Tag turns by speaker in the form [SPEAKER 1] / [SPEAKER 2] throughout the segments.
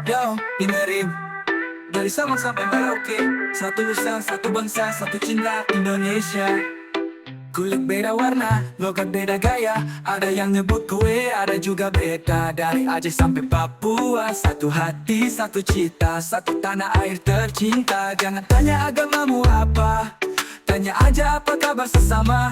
[SPEAKER 1] Yo, dengerin dari Sabang sampai Merauke, satu usaha, satu bangsa, satu cinta Indonesia. Kulit beda warna, logat beda gaya. Ada yang nyebut gue, ada juga beda. Dari Aceh sampai Papua, satu hati, satu cita, satu tanah air tercinta. Jangan tanya agamamu apa, tanya aja apa kabar sesama.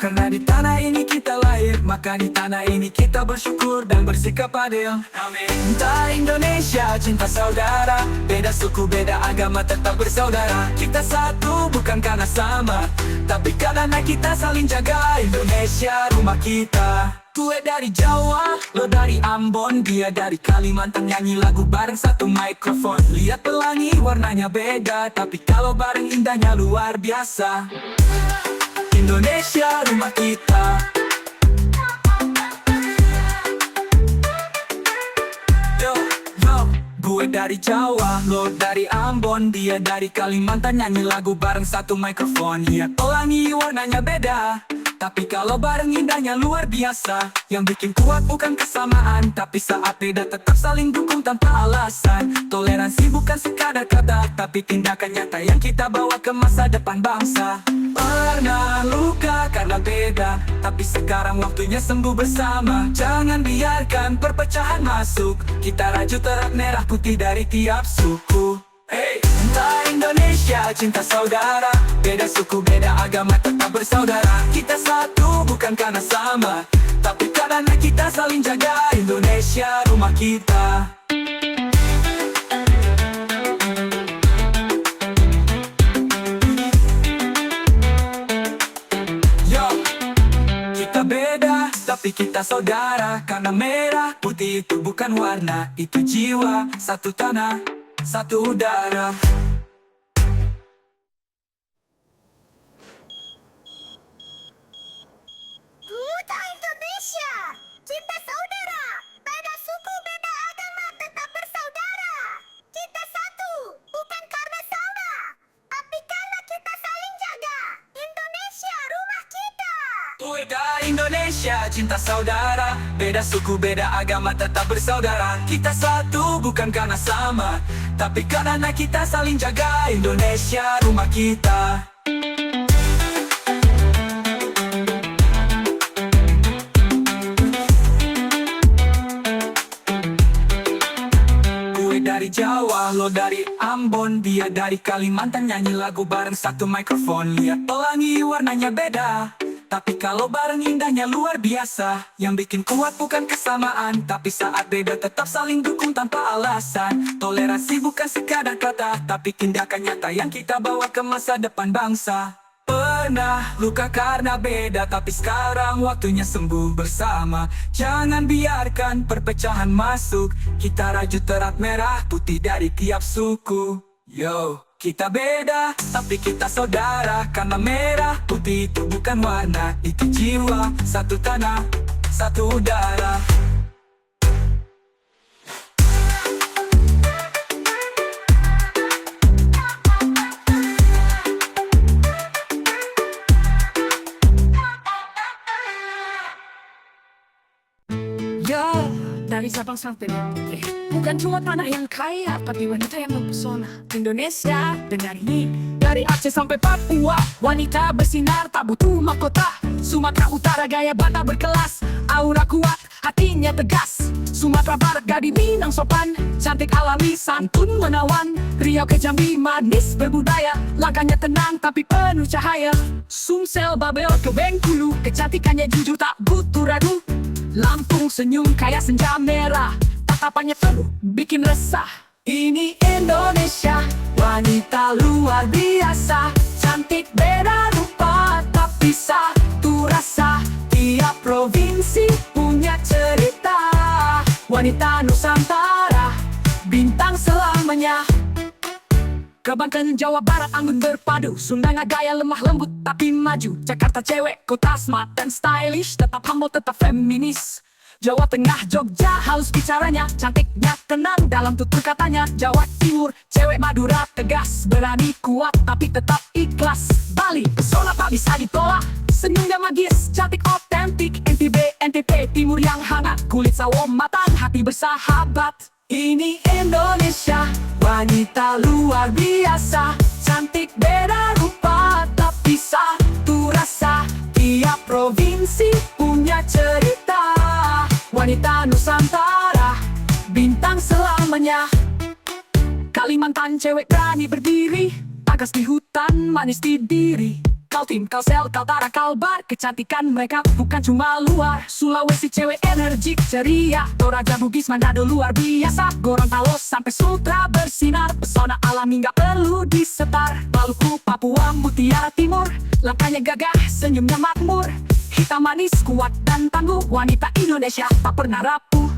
[SPEAKER 1] Karena di tanah ini kita lahir, maka di tanah ini kita bersyukur dan bersikap adil. Amin. Cinta Indonesia, cinta saudara. Beda suku, beda agama, tetap bersaudara. Kita satu bukan karena sama, tapi karena kita saling jaga. Indonesia rumah kita. Gue dari Jawa, lo dari Ambon, dia dari Kalimantan. Nyanyi lagu bareng satu mikrofon. Lihat pelangi warnanya beda, tapi kalau bareng indahnya luar biasa. Indonesia rumah kita. Yo, gue dari Jawa, lo dari Ambon, dia dari Kalimantan. Nyanyi lagu bareng satu mikrofon. Lihat pelangi warnanya beda, tapi kalau bareng indahnya luar biasa. Yang bikin kuat bukan kesamaan, tapi saat beda tetap saling dukung tanpa alasan. Toleransi bukan sekadar kata, tapi tindakan nyata yang kita bawa ke masa depan bangsa. Pernah luka karena beda, tapi sekarang waktunya sembuh bersama. Jangan biarkan perpecahan masuk, kita rajut erat merah putih dari tiap suku. Hey, cinta Indonesia, cinta saudara. Beda suku, beda agama, tetap bersaudara. Kita satu bukan karena sama, tapi karena kita saling jaga. Indonesia rumah kita. Yo, kita beda, tapi kita saudara. Karena merah putih itu bukan warna, itu jiwa. Satu tanah, satu udara.
[SPEAKER 2] Duta Indonesia, cinta saudara. Beda suku, beda agama, tetap bersaudara. Kita satu, bukan karena sama, tapi karena kita saling jaga. Indonesia rumah kita.
[SPEAKER 1] Duta Indonesia, cinta saudara. Beda suku, beda agama, tetap bersaudara. Kita satu bukan karena sama, tapi karena kita saling jaga. Indonesia rumah kita. Gue dari Jawa, lo dari Ambon, dia dari Kalimantan. Nyanyi lagu bareng satu mikrofon. Lihat pelangi warnanya beda, tapi kalau bareng indahnya luar biasa. Yang bikin kuat bukan kesamaan, tapi saat beda tetap saling dukung tanpa alasan. Toleransi bukan sekadar kata, tapi tindakan nyata yang kita bawa ke masa depan bangsa. Pernah luka karena beda, tapi sekarang waktunya sembuh bersama. Jangan biarkan perpecahan masuk, kita rajut erat merah putih dari tiap suku. Yo, kita beda, tapi kita saudara. Karena merah putih itu bukan warna, itu jiwa. Satu tanah, satu udara.
[SPEAKER 3] Ya, dari Sabang sampai Merauke, bukan cuma tanah yang kaya, tapi wanita yang mempesona. Indonesia, dengar ini. Dari Aceh sampai Papua, wanita bersinar tak butuh mahkota. Sumatera Utara gaya bata berkelas, aura kuat, hatinya tegas. Sumatera Barat gadis Minang sopan, cantik alami, santun menawan. Riau ke Jambi manis berbudaya, langkahnya tenang tapi penuh cahaya. Sumsel Babel ke Bengkulu, kecantikannya jujur tak butuh ragu. Lampung senyum kayak senja merah, tatapannya penuh bikin resah. Ini Indonesia, wanita luar biasa. Cantik beda rupa, tapi satu rasa. Tiap provinsi punya cerita. Wanita Nusantara, bintang selamanya. Ke Banten, Jawa Barat, anggun berpadu. Sunda gaya lemah lembut tapi maju. Jakarta cewek, kota smart dan stylish. Tetap humble, tetap feminis. Jawa Tengah, Jogja, halus bicaranya. Cantiknya tenang dalam tutur katanya. Jawa Timur, cewek Madura, tegas. Berani kuat tapi tetap ikhlas. Bali, pesona tak bisa ditolak. Senyumnya magis, cantik otentik. NTB, NTP, Timur yang hangat. Kulit sawo matang, hati bersahabat. Ini Indonesia, wanita luar biasa, cantik beda rupa tapi satu rasa. Tiap provinsi punya cerita, wanita Nusantara, bintang selamanya. Kalimantan cewek berani berdiri, tagas di hutan, manis di diri. Kaltim, Kalsel, Kaltara, Kalbar, kecantikan mereka bukan cuma luar. Sulawesi cewek energik ceria, Toraja, Bugis, Manado luar biasa. Gorontalo sampai Sutra bersinar, pesona alami nggak perlu disetar. Maluku, Papua, Mutiara Timur, langkahnya gagah, senyumnya makmur. Hitam manis, kuat dan tangguh, wanita Indonesia tak pernah rapuh.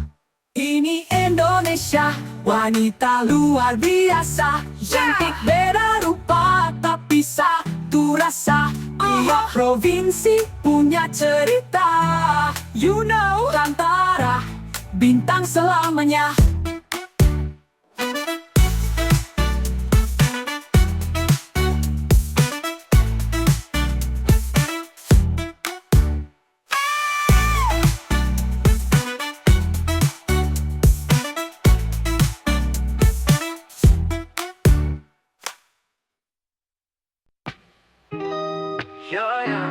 [SPEAKER 3] Ini Indonesia, wanita luar biasa, cantik beda rupa tapi satu rasa. Tiap provinsi punya cerita, you know, Nusantara, bintang selamanya.
[SPEAKER 1] Yo yo,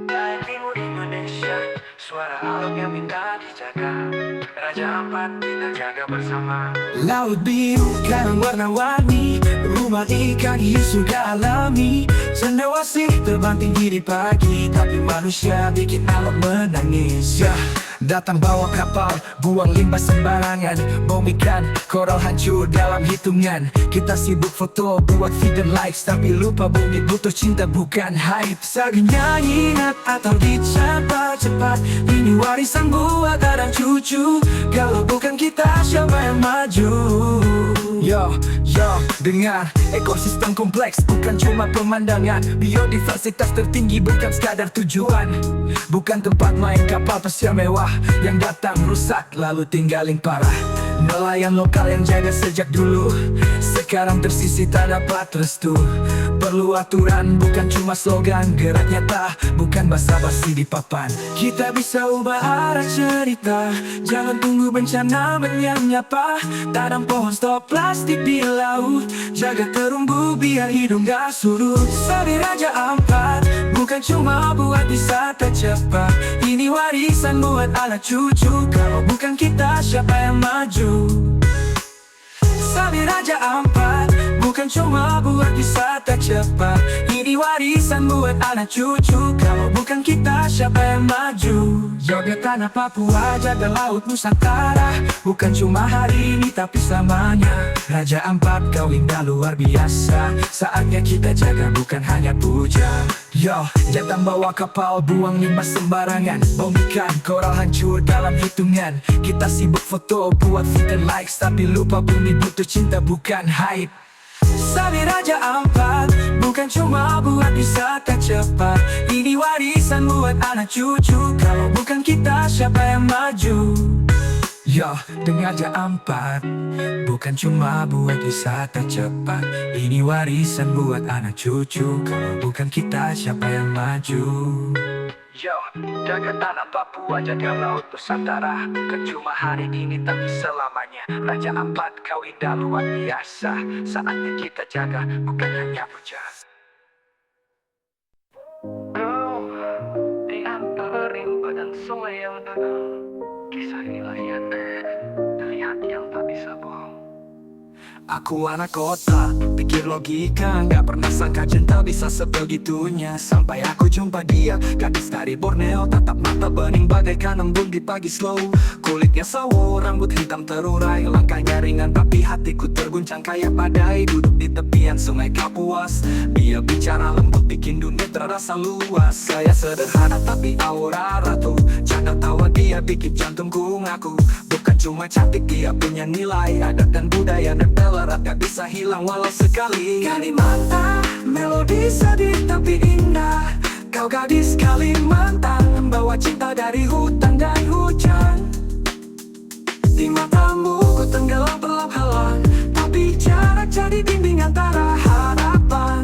[SPEAKER 1] dari timur Indonesia, suara alam yang minta dijaga. Raja Ampat kita jaga bersama. Laut biru karang warna-warni, rumah ikan hiu surga alami. Cendrawasih terbang tinggi di pagi, tapi manusia bikin alam menangis. Datang bawa kapal, buang limbah sembarangan. Bom ikan, koral hancur dalam hitungan. Kita sibuk foto, buat feed dan likes, tapi lupa bumi butuh cinta bukan hype. Sagi nyanyi ingat atau dicatat cepat, ini warisan buat anak cucu. Kalau bukan kita siapa yang maju? Yo, dengar, ekosistem kompleks bukan cuma pemandangan. Biodiversitas tertinggi bukan sekadar tujuan, bukan tempat main kapal pesiar mewah yang datang rusak lalu tinggalin parah. Nelayan lokal yang jaga sejak dulu, sekarang tersisih tak dapat restu. Perlu aturan bukan cuma slogan, gerak nyata bukan basa-basi di papan. Kita bisa ubah arah cerita, jangan tunggu bencana menyapa. Tanam pohon, stop plastik di laut, jaga terumbu biar hidung gak surut. Sabi Raja Ampat bukan cuma buat wisata cepat, ini warisan buat anak cucu. Kalau bukan kita siapa yang maju? Sabi Raja Ampat bukan cuma buat wisata cepat, ini warisan buat anak cucu. Kalau bukan kita siapa yang maju? Jaga tanah Papua, jaga laut Nusantara, bukan cuma hari ini tapi selamanya. Raja Ampat kau indah luar biasa, saatnya kita jaga bukan hanya puja. Yo, datang bawa kapal, buang limbah sembarangan. Bom ikan, koral hancur dalam hitungan. Kita sibuk foto, buat feed dan likes, tapi lupa bumi butuh cinta bukan hype. Sabi Raja Ampat bukan cuma buat wisata cepat, ini warisan buat anak cucu. Kalau bukan kita siapa yang maju? Yo, dengar Raja Ampat bukan cuma buat wisata cepat, ini warisan buat anak cucu. Kalau bukan kita siapa yang maju? Yo, jaga tanah Papua, jaga laut Nusantara, bukan cuma hari ini tapi selamanya. Raja Ampat kau indah luar biasa, saatnya kita jaga bukan hanya puja. Di antara rimba dan sungai yang dalam, kisah nelayan dari hati yang tak bisa bohong. Aku anak kota, pikir logika, nggak pernah sangka cinta bisa sebegitunya. Sampai aku jumpa dia, gadis dari Borneo, tatap mata bening bagaikan embun di pagi slow. Kulitnya sawo, rambut hitam terurai, langkahnya ringan tapi hatiku terguncang kayak badai. Duduk di tepian sungai Kapuas, dia bicara lembut bikin dunia terasa luas. Saya sederhana tapi aura ratu, canda tawa dia bikin jantungku ngaku. Bukan cuma cantik, dia punya nilai, adat dan budaya nempel erat gak bisa hilang walau sekali. Kalimantan, melodi sedih tapi indah. Kau gadis Kalimantan, bawa cinta dari hutan dan hujan. Di matamu ku tenggelam gelap halang, tapi jarak jadi dinding antara harapan.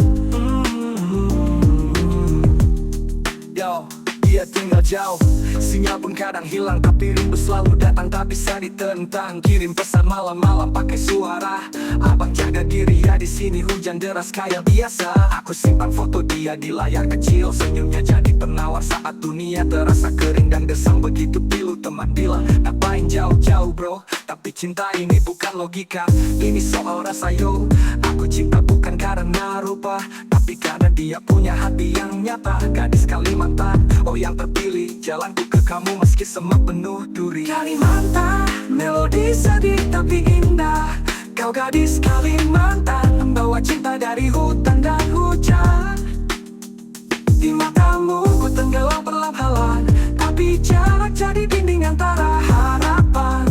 [SPEAKER 1] Yo, dia tinggal jauh, sinyal pun kadang hilang tapi rindu selalu datang tak bisa ditentang. Kirim pesan malam-malam pakai suara. Abang jaga diri ya, di sini hujan deras kayak biasa. Aku simpan foto dia di layar kecil, senyumnya jadi penawar saat dunia terasa kering dan desam begitu pilu. Teman bilang ngapain jauh-jauh bro, tapi cinta ini bukan logika, ini soal rasa yo. Aku cinta bukan karena rupa, tapi karena dia punya hati yang nyata. Gadis Kalimantan, oh yang terpilih, jalanku ke kamu meski semua penuh duri. Kalimantan, melodi sedih tapi indah. Kau gadis Kalimantan, membawa cinta dari hutan dan hujan. Di matamu ku tenggelam perlahan-lahan, tapi jarak jadi dinding antara harapan.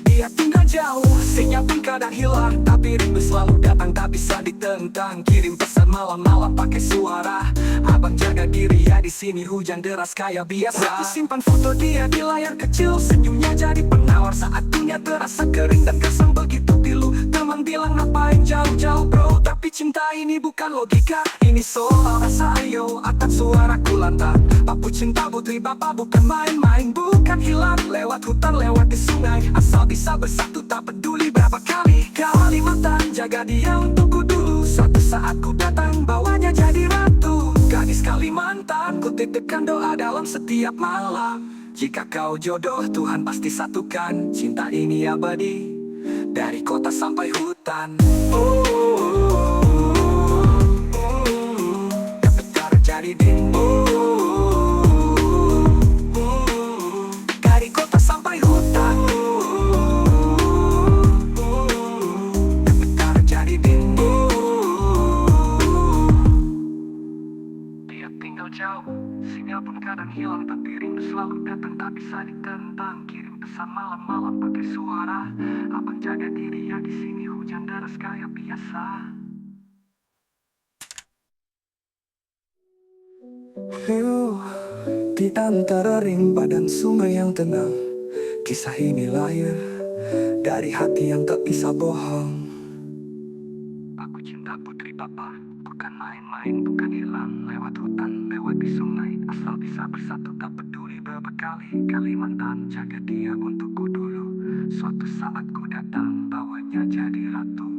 [SPEAKER 1] Dia tinggal jauh, sinyal pun kadang hilang, tapi rindu selalu datang tak bisa ditentang. Kirim pesan malam-malam pakai suara. Abang jaga diri ya, di sini hujan deras kayak biasa. Aku simpan foto dia di layar kecil, senyumnya jadi penawar saat dunia terasa kering dan gersang begitu pilu. Teman bilang ngapain jauh-jauh bro, tapi cinta ini bukan logika, ini soal rasa ayo. Atap suaraku lantang, papu cinta putri bapak bukan main-main. Bukan hilang lewat hutan, lewat di sungai, asal bisa bersatu tak peduli berapa kali. Kalimantan, jaga dia untukku dulu, suatu saat ku datang bawanya jadi ratu. Gadis Kalimantan, ku titipkan doa dalam setiap malam. Jika kau jodoh, Tuhan pasti satukan. Cinta ini abadi, dari kota sampai hutan. Ketika jadi dinding, dari kota sampai hutan. Ketika jadi dinding, dia tinggal jauh, sinyal pun kadang hilang, tapi rindu selalu datang tak bisa ditentang. Kirim pesan malam-malam pakai suara. Abang jaga diri ya, di sini hujan deras kayak biasa. Di antara rimba dan sungai yang tenang, kisah ini lahir dari hati yang tak bisa bohong. Aku cinta putri papa, bukan main-main, bukan hilang lewat hutan, lewat di sungai, asal bisa bersatu tak peduli berapa kali. Kalimantan, jaga dia untukku dulu, suatu saat ku datang bawanya jadi ratu.